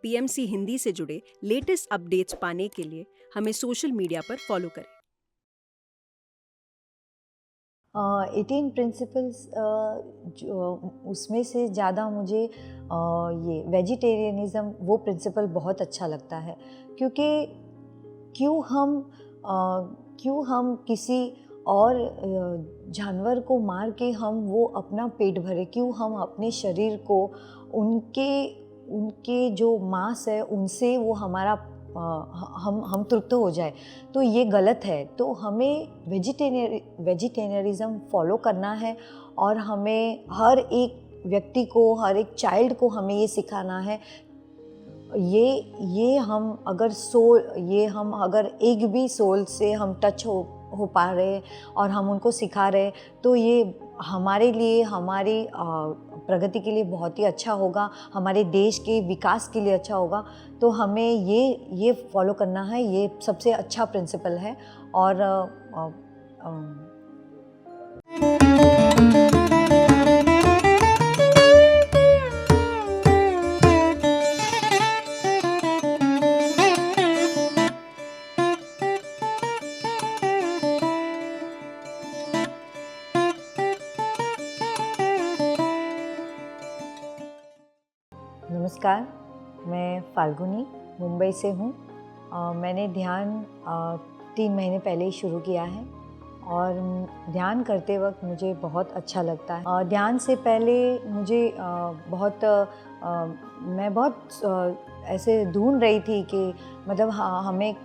PMC Hindi से जुड़े latest updates पाने के लिए हमें सोशल मीडिया पर फॉलो करें। 18 प्रिंसिपल्स उसमें से ज़्यादा मुझे ये वेजिटेरियनिज़म वो प्रिंसिपल बहुत अच्छा लगता है, क्योंकि क्यों हम क्यों हम किसी और जानवर को मार के हम वो अपना पेट भरे, क्यों हम अपने शरीर को उनके उनके जो मांस है उनसे वो हमारा हम तृप्त हो जाए, तो ये गलत है। तो हमें वेजिटेरियनिज़म फॉलो करना है और हमें हर एक व्यक्ति को, हर एक चाइल्ड को हमें ये सिखाना है। ये हम अगर एक भी सोल से हम टच हो पा रहे हैं और हम उनको सिखा रहे हैं, तो ये हमारे लिए, हमारी प्रगति के लिए बहुत ही अच्छा होगा, हमारे देश के विकास के लिए अच्छा होगा। तो हमें ये फॉलो करना है, ये सबसे अच्छा प्रिंसिपल है। और नमस्कार, मैं फाल्गुनी मुंबई से हूँ। मैंने ध्यान 3 महीने पहले ही शुरू किया है और ध्यान करते वक्त मुझे बहुत अच्छा लगता है। ध्यान से पहले मुझे मैं बहुत ऐसे ढूंढ रही थी कि मतलब हमें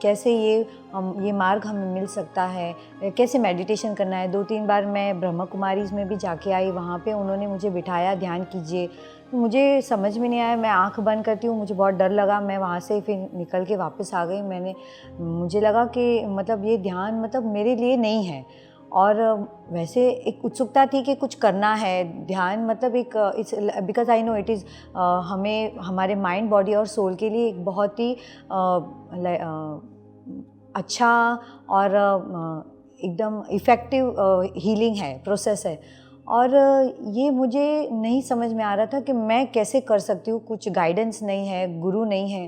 कैसे ये मार्ग हमें मिल सकता है, कैसे मेडिटेशन करना है। 2-3 बार मैं ब्रह्मा कुमारीज़ में भी जाके आई, वहाँ पे उन्होंने मुझे बिठाया ध्यान कीजिए, मुझे समझ में नहीं आया। मैं आंख बंद करती हूँ, मुझे बहुत डर लगा, मैं वहाँ से फिर निकल के वापस आ गई। मुझे लगा कि मतलब ये ध्यान मतलब मेरे लिए नहीं है। और वैसे एक उत्सुकता थी कि कुछ करना है। ध्यान मतलब एक it's because I know it is हमें हमारे माइंड, बॉडी और सोल के लिए एक बहुत ही अच्छा और एकदम इफ़ेक्टिव हीलिंग है, प्रोसेस है। और ये मुझे नहीं समझ में आ रहा था कि मैं कैसे कर सकती हूँ। कुछ गाइडेंस नहीं है, गुरु नहीं है,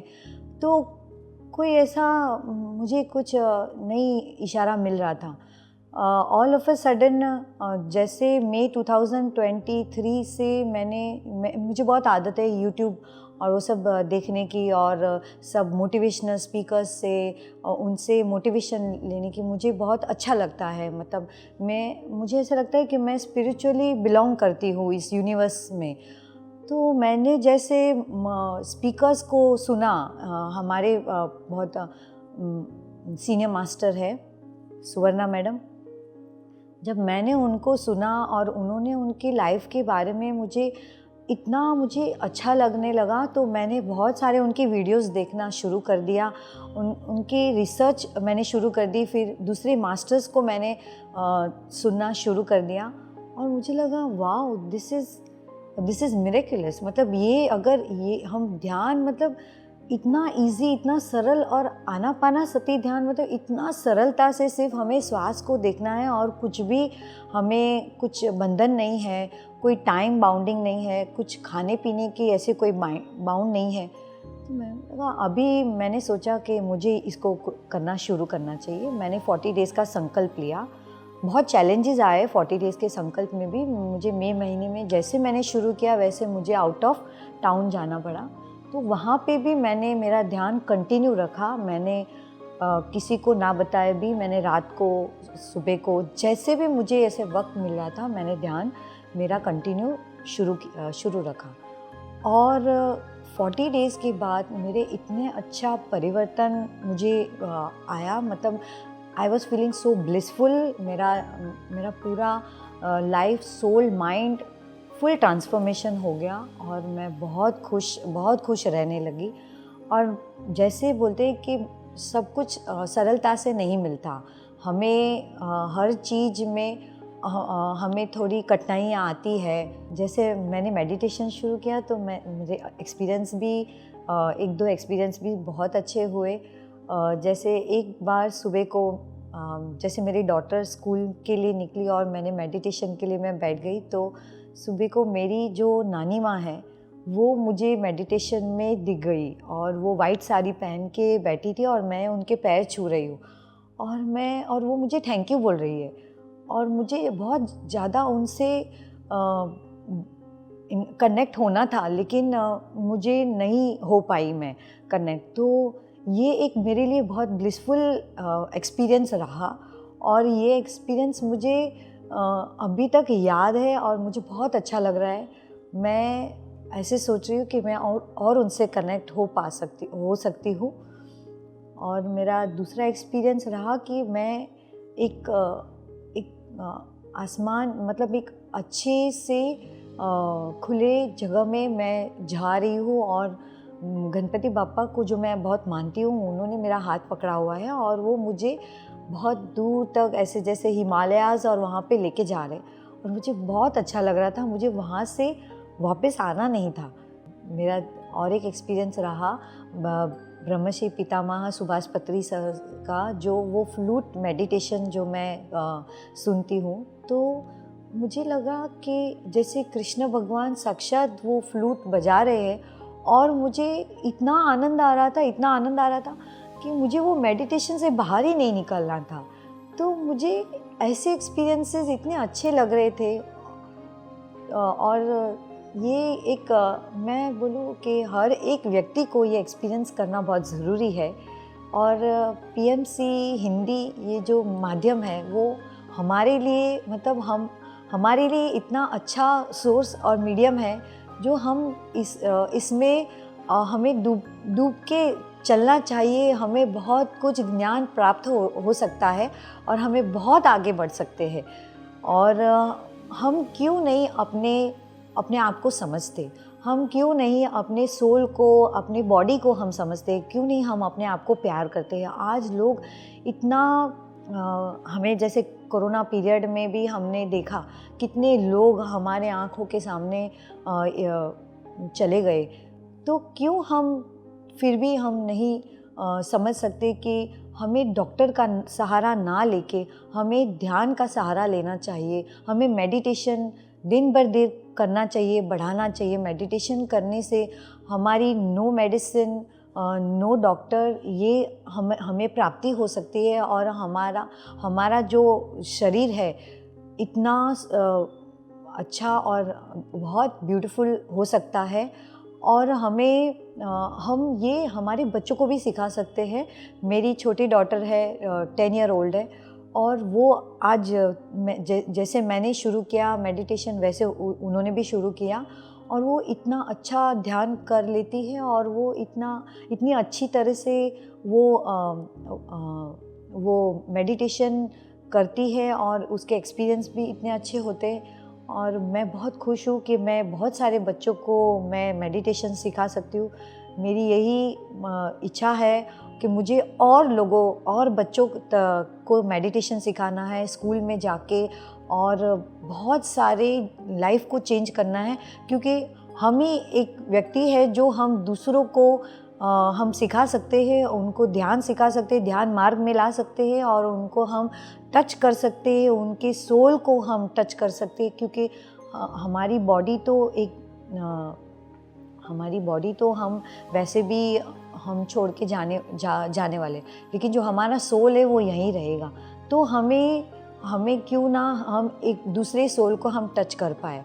तो कोई ऐसा मुझे कुछ नहीं इशारा मिल रहा था। ऑल ऑफ अ सडन जैसे मई 2023 से मुझे बहुत आदत है यूट्यूब और वो सब देखने की, और सब मोटिवेशनल स्पीकर्स से उनसे मोटिवेशन लेने की मुझे बहुत अच्छा लगता है। मतलब मुझे ऐसा लगता है कि मैं स्पिरिचुअली बिलोंग करती हूँ इस यूनिवर्स में। तो मैंने जैसे स्पीकर्स को सुना, हमारे बहुत सीनियर मास्टर है सुवर्णा मैडम, जब मैंने उनको सुना और उन्होंने उनकी लाइफ के बारे में मुझे मुझे अच्छा लगने लगा, तो मैंने बहुत सारे उनकी वीडियोस देखना शुरू कर दिया। उनकी रिसर्च मैंने शुरू कर दी, फिर दूसरे मास्टर्स को मैंने सुनना शुरू कर दिया और मुझे लगा वाओ, दिस इज़ मिरेकुलस। मतलब ये हम ध्यान मतलब इतना इजी, इतना सरल, और आनापानासती ध्यान मतलब इतना सरलता से सिर्फ हमें श्वास को देखना है और कुछ भी, हमें कुछ बंधन नहीं है, कोई टाइम बाउंडिंग नहीं है, कुछ खाने पीने की ऐसे कोई बाउंड नहीं है। तो अभी मैंने सोचा कि मुझे इसको करना शुरू करना चाहिए। मैंने 40 डेज़ का संकल्प लिया। बहुत चैलेंजेस आए 40 डेज़ के संकल्प में भी। मुझे मई महीने में जैसे मैंने शुरू किया वैसे मुझे आउट ऑफ टाउन जाना पड़ा, तो वहाँ पे भी मैंने मेरा ध्यान कंटिन्यू रखा। मैंने किसी को ना बताए भी, मैंने रात को, सुबह को, जैसे भी मुझे ऐसे वक्त मिल रहा था, मैंने ध्यान मेरा कंटिन्यू शुरू रखा। और 40 डेज़ के बाद मेरे इतने अच्छा परिवर्तन मुझे आया। मतलब I was feeling so blissful. मेरा पूरा life, soul, mind full transformation हो गया और मैं बहुत खुश रहने लगी। और जैसे बोलते हैं कि सब कुछ सरलता से नहीं मिलता, हमें हर चीज़ में हमें थोड़ी कठिनाइयाँ आती है। जैसे मैंने मेडिटेशन शुरू किया तो मुझे एक्सपीरियंस भी 1-2 एक्सपीरियंस भी बहुत अच्छे हुए। जैसे एक बार सुबह को जैसे मेरी डॉटर स्कूल के लिए निकली और मैंने मेडिटेशन के लिए मैं बैठ गई, तो सुबह को मेरी जो नानी माँ है वो मुझे मेडिटेशन में दिख गई और वो वाइट साड़ी पहन के बैठी थी और मैं उनके पैर छू रही हूँ और वो मुझे थैंक यू बोल रही है और मुझे बहुत ज़्यादा उनसे कनेक्ट होना था, लेकिन मुझे नहीं हो पाई मैं कनेक्ट। तो ये एक मेरे लिए बहुत ब्लिसफुल एक्सपीरियंस रहा और ये एक्सपीरियंस मुझे अभी तक याद है और मुझे बहुत अच्छा लग रहा है। मैं ऐसे सोच रही हूँ कि मैं और उनसे कनेक्ट हो सकती हूँ। और मेरा दूसरा एक्सपीरियंस रहा कि मैं एक आसमान मतलब एक अच्छे से खुले जगह में मैं जा रही हूँ और गणपति बापा को जो मैं बहुत मानती हूँ उन्होंने मेरा हाथ पकड़ा हुआ है और वो मुझे बहुत दूर तक ऐसे जैसे हिमालयाज़ और वहाँ पे लेके जा रहे और मुझे बहुत अच्छा लग रहा था। मुझे वहाँ से वापस आना नहीं था। मेरा और एक एक्सपीरियंस रहा ब्रह्मश्री पितामह सुभाष पत्री सर का, जो वो फ्लूट मेडिटेशन जो मैं सुनती हूँ, तो मुझे लगा कि जैसे कृष्ण भगवान साक्षात वो फ्लूट बजा रहे हैं और मुझे इतना आनंद आ रहा था कि मुझे वो मेडिटेशन से बाहर ही नहीं निकलना था। तो मुझे ऐसे एक्सपीरियंसेस इतने अच्छे लग रहे थे और ये एक मैं बोलूँ कि हर एक व्यक्ति को ये एक्सपीरियंस करना बहुत ज़रूरी है। और पीएमसी हिंदी ये जो माध्यम है वो हमारे लिए मतलब हमारे लिए इतना अच्छा सोर्स और मीडियम है जो हम इसमें हमें डूब के चलना चाहिए। हमें बहुत कुछ ज्ञान प्राप्त हो सकता है और हमें बहुत आगे बढ़ सकते हैं। और हम क्यों नहीं अपने आप को समझते, हम क्यों नहीं अपने सोल को, अपने बॉडी को हम समझते, क्यों नहीं हम अपने आप को प्यार करते हैं। आज लोग इतना हमें जैसे कोरोना पीरियड में भी हमने देखा कितने लोग हमारे आँखों के सामने चले गए। तो क्यों हम फिर भी हम नहीं समझ सकते कि हमें डॉक्टर का सहारा ना लेके हमें ध्यान का सहारा लेना चाहिए। हमें मेडिटेशन दिन भर दिन करना चाहिए, बढ़ाना चाहिए। मेडिटेशन करने से हमारी नो मेडिसिन नो डॉक्टर ये हमें प्राप्ति हो सकती है और हमारा जो शरीर है इतना अच्छा और बहुत ब्यूटीफुल हो सकता है। और हम ये हमारे बच्चों को भी सिखा सकते हैं। मेरी छोटी डॉटर है 10 ईयर ओल्ड है और वो आज जैसे मैंने शुरू किया मेडिटेशन वैसे उन्होंने भी शुरू किया और वो इतना अच्छा ध्यान कर लेती है और वो इतनी अच्छी तरह से वो मेडिटेशन करती है और उसके एक्सपीरियंस भी इतने अच्छे होते हैं। और मैं बहुत खुश हूँ कि मैं बहुत सारे बच्चों को मैं मेडिटेशन सिखा सकती हूँ। मेरी यही इच्छा है कि मुझे और लोगों और बच्चों को मेडिटेशन सिखाना है स्कूल में जाके और बहुत सारे लाइफ को चेंज करना है। क्योंकि हम ही एक व्यक्ति है जो हम दूसरों को हम सिखा सकते हैं, उनको ध्यान सिखा सकते हैं, ध्यान मार्ग में ला सकते हैं और उनको हम टच कर सकते हैं, उनके सोल को हम टच कर सकते हैं। क्योंकि हमारी बॉडी तो हम वैसे भी हम छोड़ के जाने वाले, लेकिन जो हमारा सोल है वो यहीं रहेगा। तो हमें क्यों ना हम एक दूसरे सोल को हम टच कर पाए।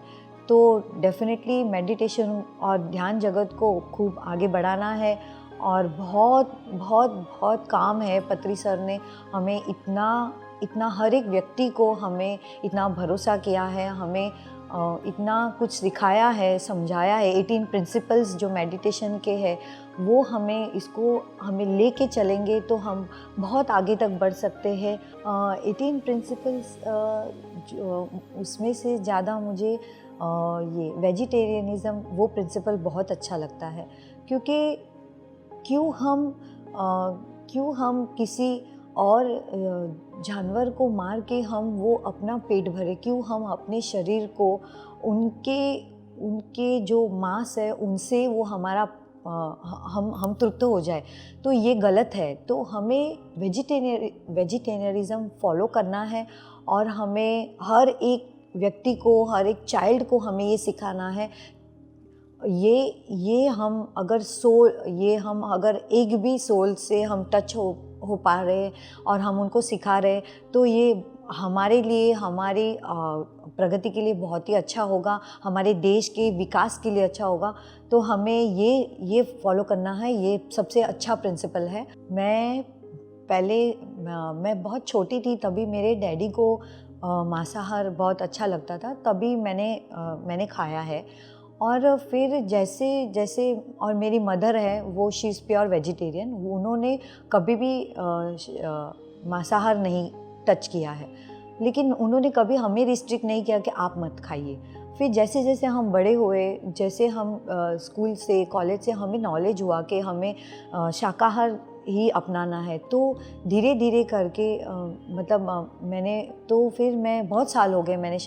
तो डेफिनेटली मेडिटेशन और ध्यान जगत को खूब आगे बढ़ाना है और बहुत बहुत बहुत काम है। पत्री सर ने हमें इतना हर एक व्यक्ति को हमें इतना भरोसा किया है, हमें इतना कुछ सिखाया है, समझाया है। 18 प्रिंसिपल्स जो मेडिटेशन के हैं वो हमें लेके चलेंगे तो हम बहुत आगे तक बढ़ सकते हैं। 18 प्रिंसिपल्स उसमें से ज़्यादा मुझे ये वेजिटेरियनिज़म वो प्रिंसिपल बहुत अच्छा लगता है। क्योंकि क्यों हम किसी और जानवर को मार के हम वो अपना पेट भरे, क्यों हम अपने शरीर को उनके जो मांस है उनसे वो हमारा हम तृप्त हो जाए। तो ये गलत है। तो हमें वेजिटेरियनिज़म फॉलो करना है और हमें हर एक व्यक्ति को, हर एक चाइल्ड को हमें ये सिखाना है ये हम अगर एक भी सोल से हम टच हो पा रहे हैं और हम उनको सिखा रहे हैं, तो ये हमारे लिए, हमारी प्रगति के लिए बहुत ही अच्छा होगा, हमारे देश के विकास के लिए अच्छा होगा। तो हमें ये फॉलो करना है, ये सबसे अच्छा प्रिंसिपल है। मैं बहुत छोटी थी, तभी मेरे डैडी को मांसाहार बहुत अच्छा लगता था, तभी मैंने खाया है। और फिर जैसे जैसे और मेरी मदर है, वो शी इज़ प्योर वेजिटेरियन, उन्होंने कभी भी मांसाहार नहीं टच किया है, लेकिन उन्होंने कभी हमें रिस्ट्रिक्ट नहीं किया कि आप मत खाइए। फिर जैसे जैसे हम बड़े हुए, जैसे हम स्कूल से, कॉलेज से हमें नॉलेज हुआ कि हमें शाकाहार ही अपनाना है, तो धीरे धीरे करके फिर मैं बहुत साल हो गए मैं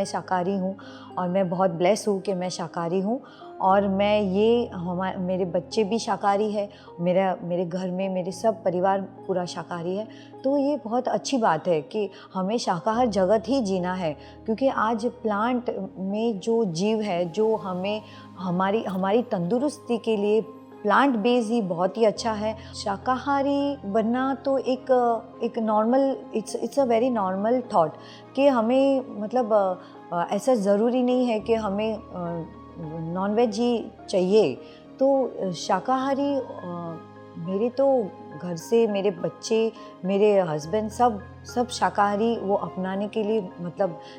शाकाहारी हूँ, और मैं बहुत ब्लेस हूँ कि मैं शाकाहारी हूँ। और मेरे बच्चे भी शाकाहारी है, मेरे घर में मेरे सब परिवार पूरा शाकाहारी है। तो ये बहुत अच्छी बात है कि हमें शाकाहार जगत ही जीना है, क्योंकि आज प्लांट में जो जीव है, जो हमें हमारी तंदुरुस्ती के लिए प्लांट बेस ही बहुत ही अच्छा है। शाकाहारी बनना तो एक normal, it's a very normal thought कि हमें ऐसा ज़रूरी नहीं है कि हमें नॉनवेज ही चाहिए। तो शाकाहारी मेरे तो घर से मेरे बच्चे, मेरे हस्बैंड सब शाकाहारी वो अपनाने के लिए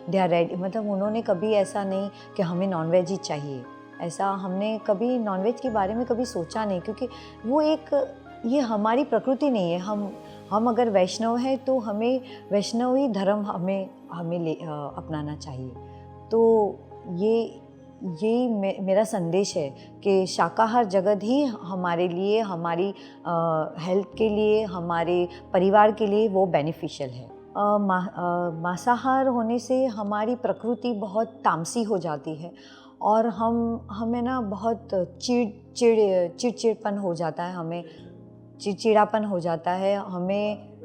दे आर रेडी। उन्होंने कभी ऐसा नहीं कि हमें नॉनवेज ही चाहिए, ऐसा हमने कभी नॉनवेज के बारे में कभी सोचा नहीं, क्योंकि ये हमारी प्रकृति नहीं है। हम अगर वैष्णव हैं तो हमें वैष्णवी धर्म हमें अपनाना चाहिए। तो मेरा संदेश है कि शाकाहार जगत ही हमारे लिए, हमारी हेल्थ के लिए, हमारे परिवार के लिए वो बेनिफिशियल है। मांसाहार होने से हमारी प्रकृति बहुत तामसी हो जाती है, और हमें ना बहुत चिड़चिड़पन हो जाता है, हमें चिड़चिड़ापन हो जाता है। हमें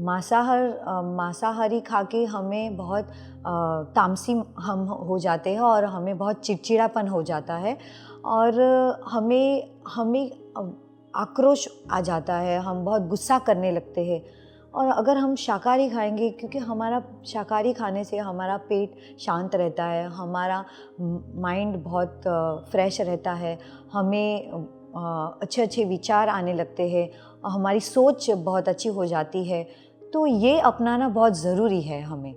मांसाहारी खा के हमें बहुत तामसी हम हो जाते हैं, और हमें बहुत चिड़चिड़ापन हो जाता है, और हमें आक्रोश आ जाता है, हम बहुत गुस्सा करने लगते हैं। और अगर हम शाकाहारी खाएंगे, क्योंकि हमारा शाकाहारी खाने से हमारा पेट शांत रहता है, हमारा माइंड बहुत फ्रेश रहता है, हमें अच्छे अच्छे विचार आने लगते हैं, हमारी सोच बहुत अच्छी हो जाती है। तो ये अपनाना बहुत ज़रूरी है हमें।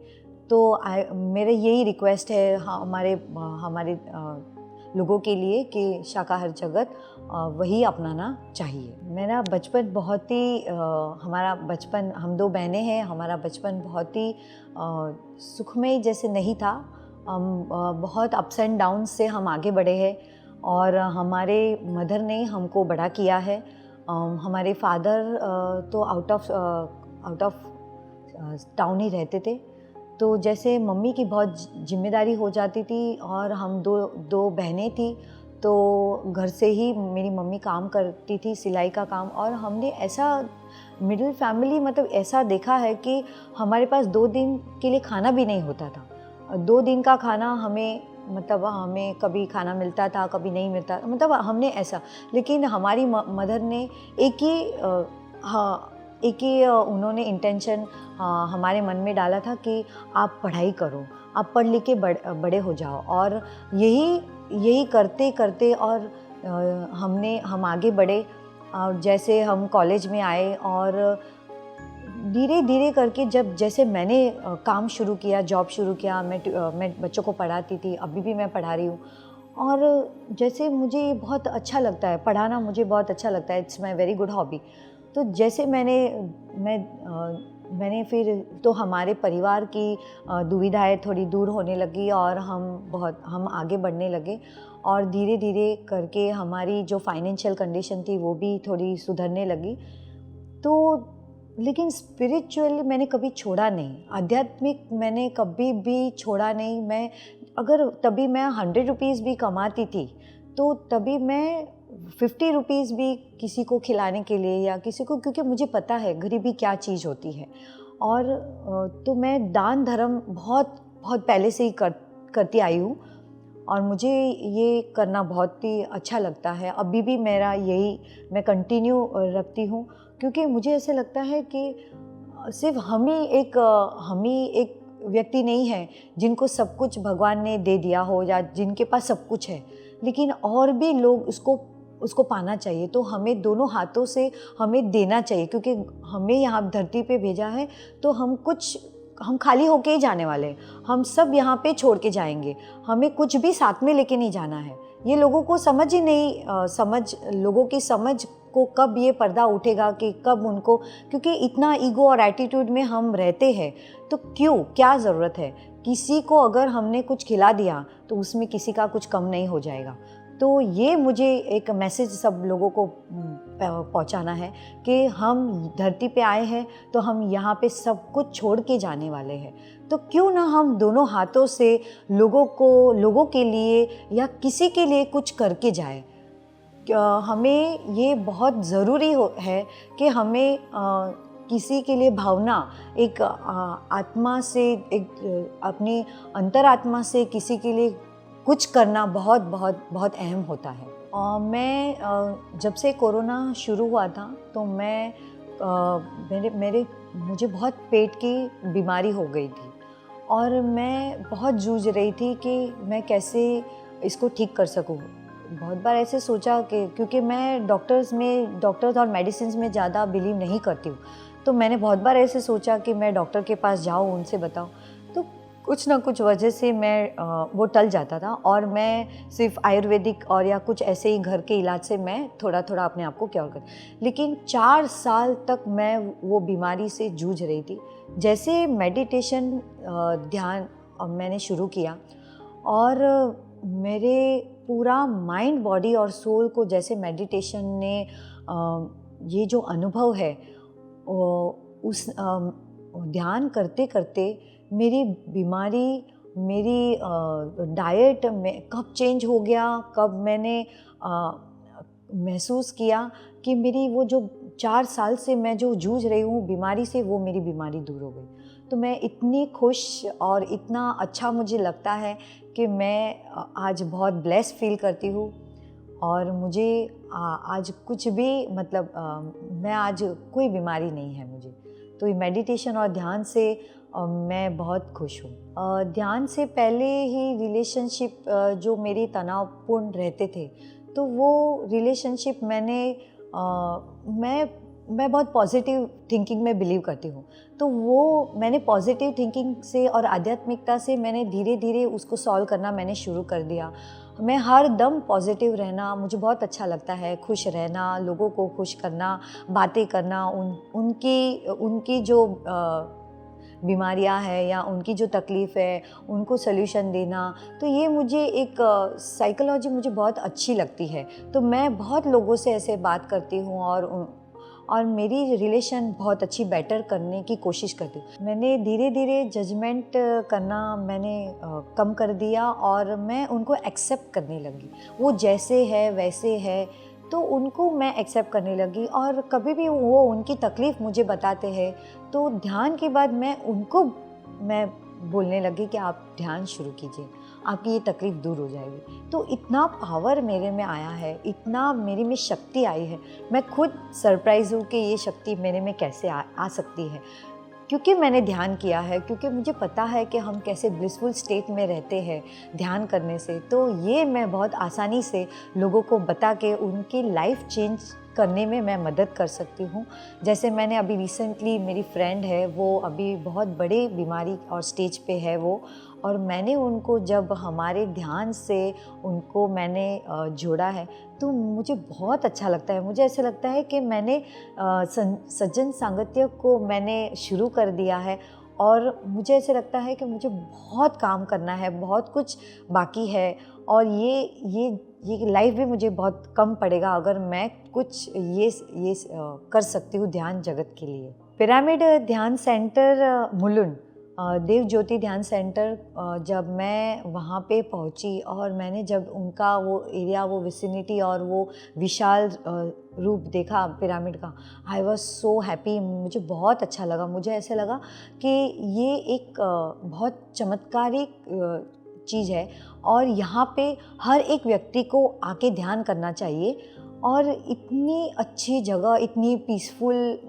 तो मेरा यही रिक्वेस्ट है हमारे लोगों के लिए कि शाकाहार जगत वही अपनाना चाहिए। मेरा बचपन बहुत ही हमारा बचपन, हम 2 बहनें हैं, हमारा बचपन बहुत ही सुखमय जैसे नहीं था। हम बहुत अप्स एंड डाउन से हम आगे बढ़े हैं, और हमारे मदर ने हमको बड़ा किया है। हमारे फादर तो आउट ऑफ टाउन ही रहते थे, तो जैसे मम्मी की बहुत जिम्मेदारी हो जाती थी, और हम दो बहनें थी, तो घर से ही मेरी मम्मी काम करती थी, सिलाई का काम। और हमने ऐसा मिडिल फैमिली ऐसा देखा है कि हमारे पास 2 दिन के लिए खाना भी नहीं होता था। 2 दिन का खाना हमें कभी खाना मिलता था, कभी नहीं मिलता, हमने ऐसा। लेकिन हमारी मदर ने एक ही उन्होंने इंटेंशन हमारे मन में डाला था कि आप पढ़ाई करो, आप पढ़ लिख के बड़े हो जाओ। और यही करते करते और हम आगे बढ़े, और जैसे हम कॉलेज में आए, और धीरे धीरे करके जैसे मैंने काम शुरू किया, जॉब शुरू किया, मैं बच्चों को पढ़ाती थी, अभी भी मैं पढ़ा रही हूँ। और जैसे मुझे बहुत अच्छा लगता है पढ़ाना, मुझे बहुत अच्छा लगता है, it's my very good hobby. तो जैसे मैंने फिर तो हमारे परिवार की दुविधाएं थोड़ी दूर होने लगी, और हम आगे बढ़ने लगे, और धीरे धीरे करके हमारी जो फाइनेंशियल कंडीशन थी वो भी थोड़ी सुधरने लगी। तो लेकिन स्पिरिचुअल मैंने कभी छोड़ा नहीं, आध्यात्मिक मैंने कभी भी छोड़ा नहीं। तभी मैं 100 रुपीज़ भी कमाती थी, तो तभी मैं 50 रुपीज़ भी किसी को खिलाने के लिए, या किसी को, क्योंकि मुझे पता है गरीबी क्या चीज़ होती है। और तो मैं दान धर्म बहुत बहुत पहले से ही करती आई हूँ। और मुझे ये करना बहुत ही अच्छा लगता है। अभी भी मेरा यही मैं कंटिन्यू रखती हूँ, क्योंकि मुझे ऐसे लगता है कि सिर्फ हम ही एक व्यक्ति नहीं है जिनको सब कुछ भगवान ने दे दिया हो या जिनके पास सब कुछ है, लेकिन और भी लोग उसको उसको पाना चाहिए। तो हमें दोनों हाथों से हमें देना चाहिए, क्योंकि हमें यहाँ धरती पे भेजा है तो हम खाली होके ही जाने वाले हैं। हम सब यहाँ पे छोड़ के जाएंगे, हमें कुछ भी साथ में लेके नहीं जाना है। ये लोगों को समझ ही नहीं लोगों की समझ को कब ये पर्दा उठेगा कि कब उनको, क्योंकि इतना ईगो और एटीट्यूड में हम रहते हैं, तो क्या ज़रूरत है। किसी को अगर हमने कुछ खिला दिया तो उसमें किसी का कुछ कम नहीं हो जाएगा। तो ये मुझे एक मैसेज सब लोगों को पहुंचाना है कि हम धरती पे आए हैं तो हम यहाँ पे सब कुछ छोड़ के जाने वाले हैं। तो क्यों ना हम दोनों हाथों से लोगों के लिए या किसी के लिए कुछ करके जाए। हमें ये बहुत ज़रूरी है कि हमें किसी के लिए भावना एक आत्मा से अपनी अंतरात्मा से किसी के लिए कुछ करना बहुत बहुत बहुत अहम होता है। मैं जब से कोरोना शुरू हुआ था तो मुझे बहुत पेट की बीमारी हो गई थी और मैं बहुत जूझ रही थी कि मैं कैसे इसको ठीक कर सकूं। बहुत बार ऐसे सोचा कि क्योंकि मैं डॉक्टर्स और मेडिसिन में ज़्यादा बिलीव नहीं करती हूँ, तो मैंने बहुत बार ऐसे सोचा कि मैं डॉक्टर के पास जाऊँ, उनसे बताऊँ, तो कुछ ना कुछ वजह से वो टल जाता था और मैं सिर्फ आयुर्वेदिक और या कुछ ऐसे ही घर के इलाज से मैं थोड़ा थोड़ा अपने आप को क्योर कर। लेकिन 4 साल तक मैं वो बीमारी से जूझ रही थी। जैसे मेडिटेशन ध्यान मैंने शुरू किया और मेरे पूरा माइंड बॉडी और सोल को जैसे मेडिटेशन ने ये जो अनुभव है उस ध्यान करते करते मेरी बीमारी, मेरी डाइट में कब चेंज हो गया, कब मैंने महसूस किया कि मेरी वो जो 4 साल से मैं जो जूझ रही हूँ बीमारी से, वो मेरी बीमारी दूर हो गई। तो मैं इतनी खुश और इतना अच्छा मुझे लगता है कि मैं आज बहुत ब्लेस फील करती हूँ और मुझे आज कुछ भी मैं आज कोई बीमारी नहीं है मुझे। तो ये मेडिटेशन और ध्यान से मैं बहुत खुश हूँ। ध्यान से पहले ही रिलेशनशिप जो मेरी तनावपूर्ण रहते थे, तो वो रिलेशनशिप मैं बहुत पॉजिटिव थिंकिंग में बिलीव करती हूँ, तो वो मैंने पॉजिटिव थिंकिंग से और आध्यात्मिकता से मैंने धीरे धीरे उसको सॉल्व करना मैंने शुरू कर दिया। मैं हर दम पॉजिटिव रहना मुझे बहुत अच्छा लगता है, खुश रहना, लोगों को खुश करना, बातें करना, उनकी जो बीमारियां हैं या उनकी जो तकलीफ़ है उनको सल्यूशन देना। तो ये मुझे एक साइकोलॉजी मुझे बहुत अच्छी लगती है। तो मैं बहुत लोगों से ऐसे बात करती हूँ और मेरी रिलेशन बहुत अच्छी बेटर करने की कोशिश करती हूँ। मैंने धीरे धीरे जजमेंट करना कम कर दिया और मैं उनको एक्सेप्ट करने लगी। वो जैसे है वैसे है तो उनको मैं एक्सेप्ट करने लगी। और कभी भी वो उनकी तकलीफ़ मुझे बताते हैं तो ध्यान के बाद मैं बोलने लगी कि आप ध्यान शुरू कीजिए, आपकी ये तकलीफ़ दूर हो जाएगी। तो इतना पावर मेरे में आया है, इतना मेरे में शक्ति आई है, मैं खुद सरप्राइज़ हूँ कि ये शक्ति मेरे में कैसे आ सकती है, क्योंकि मैंने ध्यान किया है, क्योंकि मुझे पता है कि हम कैसे ब्लिसफुल स्टेट में रहते हैं ध्यान करने से। तो ये मैं बहुत आसानी से लोगों को बता के उनकी लाइफ चेंज करने में मैं मदद कर सकती हूँ। जैसे मैंने अभी रिसेंटली, मेरी फ्रेंड है, वो अभी बहुत बड़े बीमारी और स्टेज पे है वो, और मैंने उनको जब हमारे ध्यान से उनको मैंने जोड़ा है तो मुझे बहुत अच्छा लगता है। मुझे ऐसा लगता है कि मैंने सज्जन सांगत्य को मैंने शुरू कर दिया है और मुझे ऐसे लगता है कि मुझे बहुत काम करना है, बहुत कुछ बाकी है और ये लाइफ भी मुझे बहुत कम पड़ेगा अगर मैं कुछ ये कर सकती हूँ ध्यान जगत के लिए। पिरामिड ध्यान सेंटर मुलुंड, देव ज्योति ध्यान सेंटर, जब मैं वहाँ पे पहुँची और मैंने जब उनका वो एरिया, वो विसिनिटी और वो विशाल रूप देखा पिरामिड का, आई वॉज सो हैप्पी। मुझे बहुत अच्छा लगा। मुझे ऐसे लगा कि ये एक बहुत चमत्कारिक चीज़ है और यहाँ पे हर एक व्यक्ति को आके ध्यान करना चाहिए। और इतनी अच्छी जगह, इतनी पीसफुल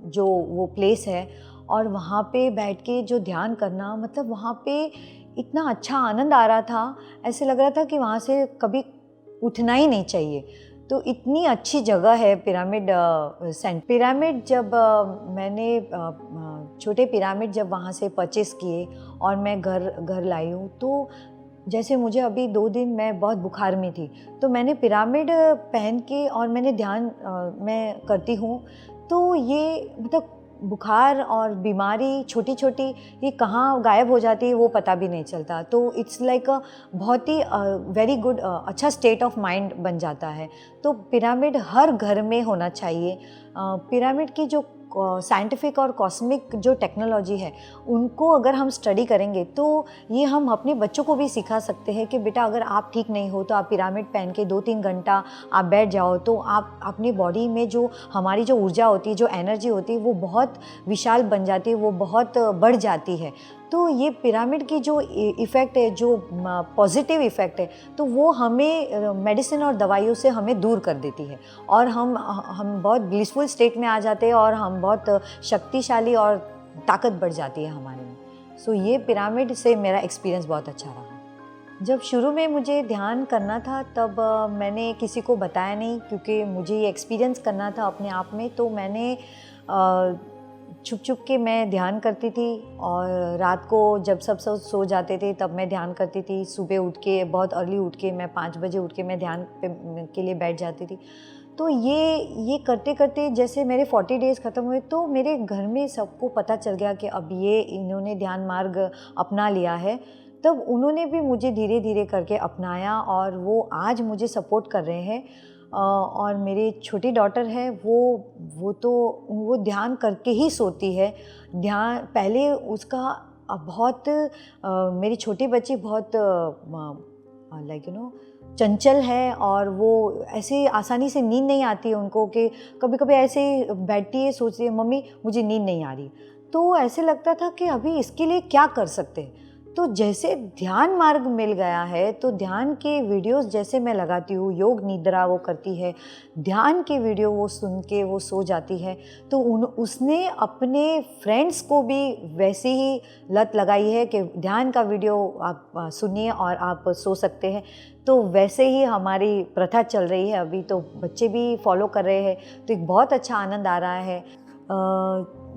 जो वो प्लेस है, और वहाँ पे बैठ के जो ध्यान करना, मतलब वहाँ पे इतना अच्छा आनंद आ रहा था, ऐसे लग रहा था कि वहाँ से कभी उठना ही नहीं चाहिए। तो इतनी अच्छी जगह है पिरामिड सेंट। पिरामिड जब मैंने छोटे पिरामिड जब वहाँ से परचेस किए और मैं घर लाई हूँ, तो जैसे मुझे अभी 2 दिन मैं बहुत बुखार में थी, तो मैंने पिरामिड पहन के और मैंने ध्यान मैं करती हूँ, तो ये मतलब बुखार और बीमारी छोटी छोटी ये कहाँ गायब हो जाती है वो पता भी नहीं चलता। तो इट्स लाइक अ बहुत ही वेरी गुड अच्छा स्टेट ऑफ माइंड बन जाता है। तो पिरामिड हर घर में होना चाहिए। पिरामिड की जो साइंटिफिक और कॉस्मिक जो टेक्नोलॉजी है, उनको अगर हम स्टडी करेंगे तो ये हम अपने बच्चों को भी सिखा सकते हैं कि बेटा अगर आप ठीक नहीं हो तो आप पिरामिड पहन के 2-3 घंटा आप बैठ जाओ, तो आप अपनी बॉडी में जो हमारी जो ऊर्जा होती है, जो एनर्जी होती है, वो बहुत विशाल बन जाती है, वो बहुत बढ़ जाती है। तो ये पिरामिड की जो इफ़ेक्ट है, जो पॉजिटिव इफ़ेक्ट है, तो वो हमें मेडिसिन और दवाइयों से हमें दूर कर देती है और हम बहुत ब्लिसफुल स्टेट में आ जाते हैं और हम बहुत शक्तिशाली और ताकत बढ़ जाती है हमारे में। सो ये पिरामिड से मेरा एक्सपीरियंस बहुत अच्छा रहा। जब शुरू में मुझे ध्यान करना था तब मैंने किसी को बताया नहीं, क्योंकि मुझे ये एक्सपीरियंस करना था अपने आप में। तो मैंने छुप छुप के मैं ध्यान करती थी और रात को जब सब सो जाते थे तब मैं ध्यान करती थी। सुबह उठ के बहुत अर्ली उठ के मैं 5 बजे उठ के मैं ध्यान के लिए बैठ जाती थी। तो ये करते करते जैसे मेरे 40 डेज़ ख़त्म हुए, तो मेरे घर में सबको पता चल गया कि अब ये इन्होंने ध्यान मार्ग अपना लिया है। तब उन्होंने भी मुझे धीरे धीरे करके अपनाया और वो आज मुझे सपोर्ट कर रहे हैं। और मेरी छोटी डॉटर है, वो ध्यान करके ही सोती है। ध्यान पहले उसका बहुत मेरी छोटी बच्ची बहुत लाइक चंचल है और वो ऐसे आसानी से नींद नहीं आती है उनको, कि कभी कभी ऐसे बैठती है, सोचती है मम्मी मुझे नींद नहीं आ रही। तो ऐसे लगता था कि अभी इसके लिए क्या कर सकते हैं। तो जैसे ध्यान मार्ग मिल गया है, तो ध्यान के वीडियोस जैसे मैं लगाती हूँ, योग निद्रा वो करती है, ध्यान के वीडियो वो सुन के वो सो जाती है। तो उसने अपने फ्रेंड्स को भी वैसे ही लत लगाई है कि ध्यान का वीडियो आप सुनिए और आप सो सकते हैं। तो वैसे ही हमारी प्रथा चल रही है अभी, तो बच्चे भी फॉलो कर रहे हैं। तो एक बहुत अच्छा आनंद आ रहा है।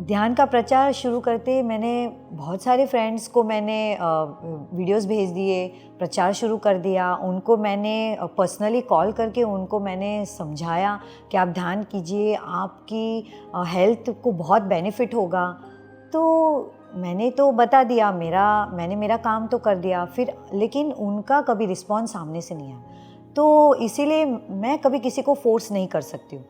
ध्यान का प्रचार शुरू करते मैंने बहुत सारे फ्रेंड्स को मैंने वीडियोस भेज दिए, प्रचार शुरू कर दिया। उनको मैंने पर्सनली कॉल करके उनको मैंने समझाया कि आप ध्यान कीजिए, आपकी हेल्थ को बहुत बेनिफिट होगा। तो मैंने तो बता दिया, मैंने मेरा काम तो कर दिया फिर, लेकिन उनका कभी रिस्पॉन्स सामने से नहीं आया। तो इसीलिए मैं कभी किसी को फोर्स नहीं कर सकती हूँ।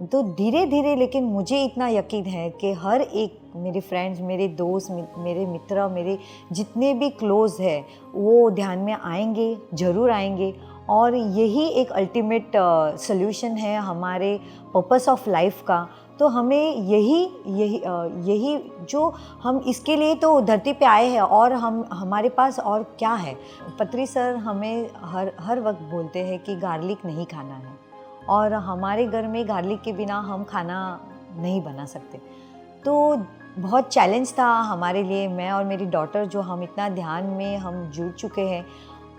तो धीरे धीरे, लेकिन मुझे इतना यकीन है कि हर एक मेरे फ्रेंड्स, मेरे दोस्त, मेरे मित्र, मेरे जितने भी क्लोज़ है, वो ध्यान में आएंगे, ज़रूर आएंगे। और यही एक अल्टीमेट सॉल्यूशन है हमारे पर्पस ऑफ लाइफ का। तो हमें यही जो हम इसके लिए तो धरती पे आए हैं, और हमारे पास और क्या है। पत्री सर हमें हर वक्त बोलते हैं कि गार्लिक नहीं खाना है, और हमारे घर में गार्लिक के बिना हम खाना नहीं बना सकते। तो बहुत चैलेंज था हमारे लिए, मैं और मेरी डॉटर, जो हम इतना ध्यान में हम जुड़ चुके हैं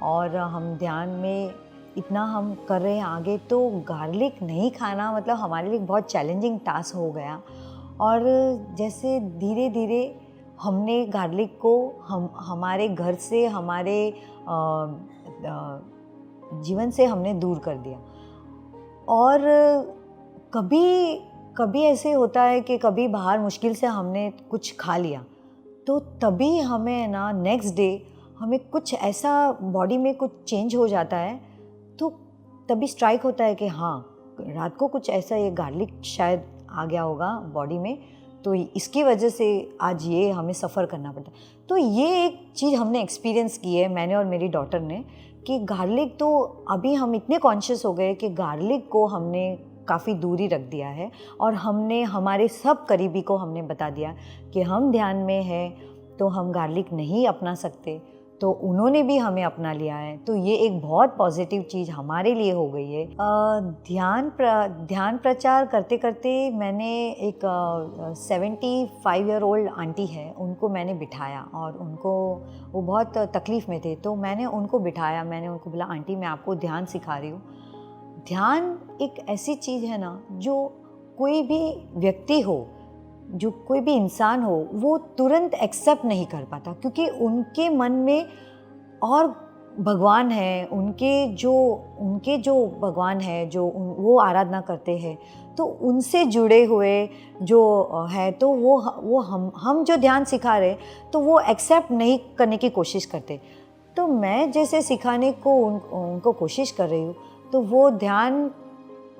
और हम ध्यान में इतना हम कर रहे हैं आगे, तो गार्लिक नहीं खाना मतलब हमारे लिए बहुत चैलेंजिंग टास्क हो गया। और जैसे धीरे धीरे हमने गार्लिक को हमारे घर से, हमारे जीवन से हमने दूर कर दिया। और कभी ऐसे होता है कि कभी बाहर मुश्किल से हमने कुछ खा लिया, तो तभी हमें ना नेक्स्ट डे हमें कुछ ऐसा बॉडी में कुछ चेंज हो जाता है। तो तभी स्ट्राइक होता है कि हाँ, रात को कुछ ऐसा ये गार्लिक शायद आ गया होगा बॉडी में, तो इसकी वजह से आज ये हमें सफ़र करना पड़ता। तो ये एक चीज़ हमने एक्सपीरियंस की है, मैंने और मेरी डॉटर ने, कि गार्लिक तो अभी हम इतने कॉन्शियस हो गए कि गार्लिक को हमने काफ़ी दूरी रख दिया है। और हमने हमारे सब करीबी को हमने बता दिया कि हम ध्यान में हैं तो हम गार्लिक नहीं अपना सकते। तो उन्होंने भी हमें अपना लिया है, तो ये एक बहुत पॉजिटिव चीज़ हमारे लिए हो गई है। ध्यान प्रचार करते करते मैंने एक 75 ईयर ओल्ड आंटी है, उनको मैंने बिठाया और उनको वो बहुत तकलीफ़ में थे, तो मैंने उनको बिठाया, मैंने उनको बोला आंटी मैं आपको ध्यान सिखा रही हूँ। ध्यान एक ऐसी चीज़ है ना जो कोई भी व्यक्ति हो, जो कोई भी इंसान हो, वो तुरंत एक्सेप्ट नहीं कर पाता, क्योंकि उनके मन में और भगवान है, उनके जो भगवान है जो वो आराधना करते हैं, तो उनसे जुड़े हुए जो है, तो वो हम जो ध्यान सिखा रहे तो वो एक्सेप्ट नहीं करने की कोशिश करते। तो मैं जैसे सिखाने को उनको कोशिश कर रही हूँ, तो वो ध्यान,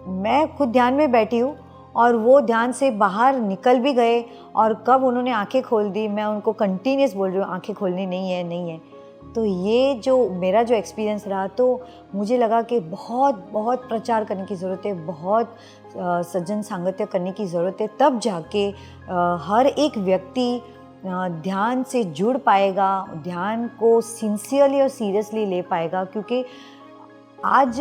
मैं खुद ध्यान में बैठी हूँ और वो ध्यान से बाहर निकल भी गए, और कब उन्होंने आंखें खोल दी मैं उनको कंटिन्यूस बोल रही हूँ आंखें खोलनी नहीं है। तो ये जो मेरा जो एक्सपीरियंस रहा, तो मुझे लगा कि बहुत प्रचार करने की ज़रूरत है, बहुत सज्जन सांगत्य करने की ज़रूरत है, तब जाके हर एक व्यक्ति ध्यान से जुड़ पाएगा, ध्यान को सिंसियरली और सीरियसली ले पाएगा। क्योंकि आज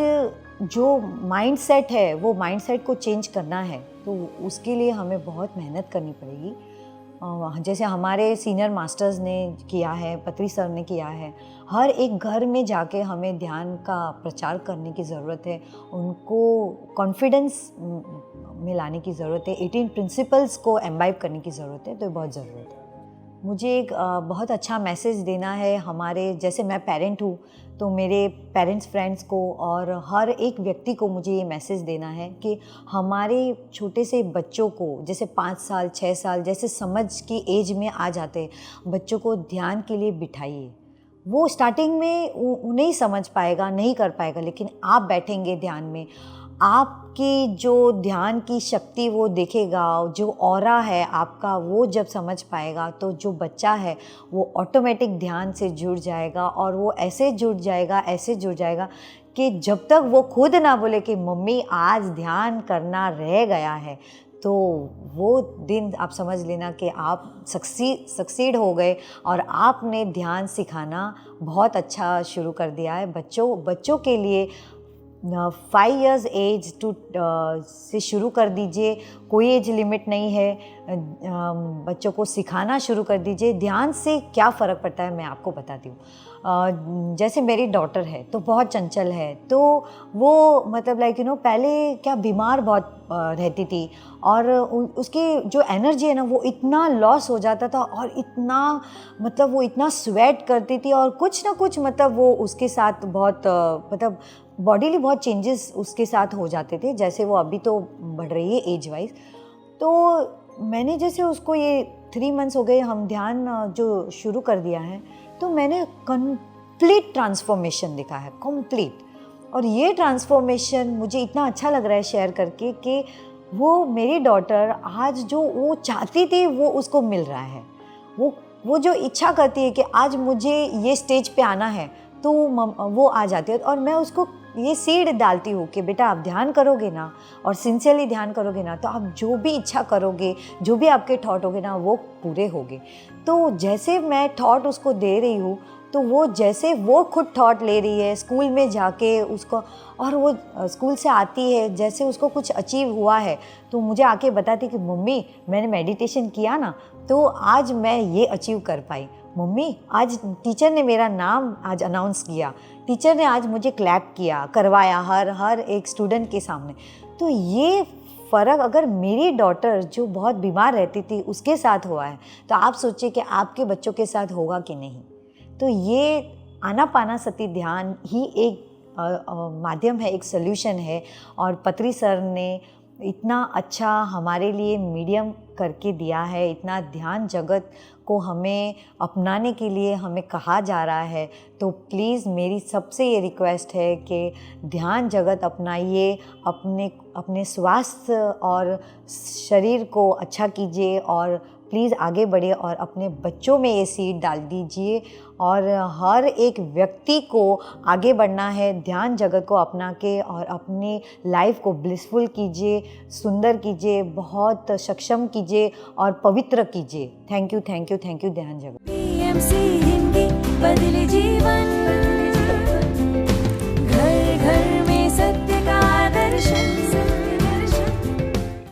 जो माइंडसेट है वो माइंडसेट को चेंज करना है, तो उसके लिए हमें बहुत मेहनत करनी पड़ेगी। जैसे हमारे सीनियर मास्टर्स ने किया है, पत्री सर ने किया है, हर एक घर में जाके हमें ध्यान का प्रचार करने की ज़रूरत है, उनको कॉन्फिडेंस में लाने की ज़रूरत है, 18 प्रिंसिपल्स को एम्बाइब करने की ज़रूरत है, तो बहुत ज़रूरत है। मुझे एक बहुत अच्छा मैसेज देना है हमारे, जैसे मैं पेरेंट हूँ तो मेरे पेरेंट्स फ्रेंड्स को और हर एक व्यक्ति को मुझे ये मैसेज देना है कि हमारे छोटे से बच्चों को, जैसे 5 साल 6 साल जैसे समझ की एज में आ जाते हैं, बच्चों को ध्यान के लिए बिठाइए। वो स्टार्टिंग में नहीं समझ पाएगा, नहीं कर पाएगा, लेकिन आप बैठेंगे ध्यान में, आपकी जो ध्यान की शक्ति वो देखेगा, जो ऑरा है आपका वो जब समझ पाएगा, तो जो बच्चा है वो ऑटोमेटिक ध्यान से जुड़ जाएगा, और वो ऐसे जुड़ जाएगा कि जब तक वो खुद ना बोले कि मम्मी आज ध्यान करना रह गया है, तो वो दिन आप समझ लेना कि आप सक्सीड हो गए और आपने ध्यान सिखाना बहुत अच्छा शुरू कर दिया है। बच्चों के लिए 5 years एज से शुरू कर दीजिए, कोई एज लिमिट नहीं है, बच्चों को सिखाना शुरू कर दीजिए। ध्यान से क्या फ़र्क पड़ता है मैं आपको बताती हूँ। जैसे मेरी डॉटर है तो बहुत चंचल है, तो वो मतलब पहले क्या बीमार बहुत रहती थी, और उसकी जो एनर्जी है ना वो इतना लॉस हो जाता था, और इतना वो इतना स्वेट करती थी, और कुछ ना कुछ वो उसके साथ बहुत बॉडीली बहुत चेंजेस उसके साथ हो जाते थे। जैसे वो अभी तो बढ़ रही है एज वाइज, तो मैंने जैसे उसको ये 3 मंथ्स हो गए हम ध्यान जो शुरू कर दिया है, तो मैंने कंप्लीट ट्रांसफॉर्मेशन देखा है, कंप्लीट। और ये ट्रांसफॉर्मेशन मुझे इतना अच्छा लग रहा है शेयर करके कि वो मेरी डॉटर आज जो वो चाहती थी वो उसको मिल रहा है। वो जो इच्छा करती है कि आज मुझे ये स्टेज पे आना है, तो वो आ जाती है, और मैं उसको ये सीड डालती हूँ कि बेटा आप ध्यान करोगे ना, और सिंसियरली ध्यान करोगे ना, तो आप जो भी इच्छा करोगे, जो भी आपके थॉट होगे ना, वो पूरे होंगे। तो जैसे मैं थॉट उसको दे रही हूँ, तो वो जैसे वो खुद थॉट ले रही है स्कूल में जाके उसको, और वो स्कूल से आती है, जैसे उसको कुछ अचीव हुआ है तो मुझे आके बताती कि मम्मी मैंने मेडिटेशन किया ना, तो आज मैं ये अचीव कर पाई। मम्मी आज टीचर ने मेरा नाम आज अनाउंस किया, टीचर ने आज मुझे क्लैप किया, करवाया हर एक स्टूडेंट के सामने। तो ये फ़र्क अगर मेरी डॉटर जो बहुत बीमार रहती थी उसके साथ हुआ है, तो आप सोचिए कि आपके बच्चों के साथ होगा कि नहीं। तो ये आनापानसति ध्यान ही एक माध्यम है, एक सल्यूशन है, और पत्री सर ने इतना अच्छा हमारे लिए मीडियम करके दिया है, इतना ध्यान जगत को हमें अपनाने के लिए हमें कहा जा रहा है। तो प्लीज़ मेरी सबसे ये रिक्वेस्ट है कि ध्यान जगत अपनाइए, अपने स्वास्थ्य और शरीर को अच्छा कीजिए, और प्लीज़ आगे बढ़िए और अपने बच्चों में ये सीड डाल दीजिए। और हर एक व्यक्ति को आगे बढ़ना है, ध्यान जगत को अपना के, और अपनी लाइफ को ब्लिसफुल कीजिए, सुंदर कीजिए, बहुत सक्षम कीजिए और पवित्र कीजिए। थैंक यू ध्यान जगत। बदले जीवन।